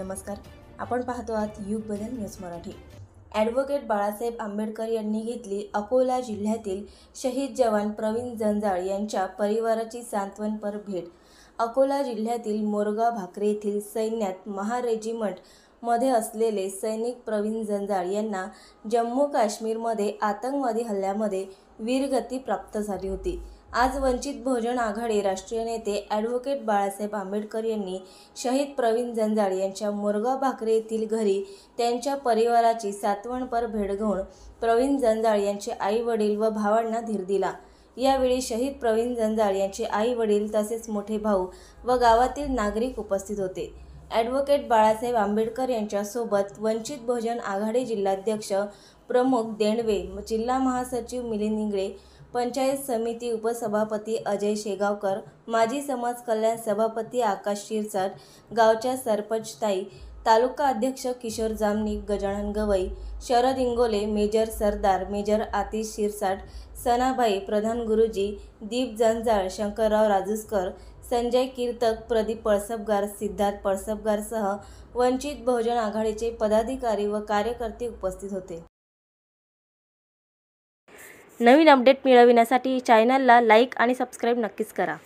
नमस्कार, आपण पाहतो आहात युग बदल न्यूज मराठी। ॲडव्होकेट बाळासाहेब आंबेडकर यांनी घेतली अकोला जिल्ह्यातील शहीद जवान प्रवीण जंजाळ यांच्या परिवाराची सांत्वनपर भेट। अकोला जिल्ह्यातील मोरगाव भाकरे येथील सैन्यात महा रेजिमेंट मध्ये असलेले सैनिक प्रवीण जंजाळ यांना जम्मू काश्मीरमध्ये आतंकवादी हल्ल्यामध्ये वीरगती प्राप्त झाली होती। आज वंचित बहुजन आघाडी राष्ट्रीय नेते ॲडव्होकेट बाळासाहेब आंबेडकर यांनी शहीद प्रवीण जंजाळ यांच्या मोरगाव भाकरे येथील घरी त्यांच्या परिवाराची सांत्वनपर भेट घेऊन प्रवीण जंजाळ यांचे आई वडील व भावांना धीर दिला। यावेळी शहीद प्रवीण जंजाळ यांचे आई वडील तसेच मोठे भाऊ व गावातील नागरिक उपस्थित होते। ॲडव्होकेट बाळासाहेब आंबेडकर यांच्या सोबत वंचित बहुजन आघाडी जिल्हाध्यक्ष प्रमुख देंडवे, जिल्हा महासचिव मिलिंद इंगळे, पंचायत समिती उपसभापती अजय शेगावकर, माजी समाज कल्याण सभापती आकाश शिरसाट, गावच्या सरपंचताई, तालुका अध्यक्ष किशोर जामनिक, गजानन गवई, शरद इंगोले, मेजर सरदार, मेजर आतिश शिरसाट, सनाबाई, प्रधान गुरुजी, दीप जंजाळ, शंकरराव राजूसकर, संजय कीर्तक, प्रदीप पळसपगार, सिद्धार्थ पळसपगारसह वंचित बहुजन आघाडीचे पदाधिकारी व कार्यकर्ते उपस्थित होते। नवीन अपडेट मिळविण्यासाठी चॅनलला लाईक आणि सबस्क्राईब नक्कीच करा।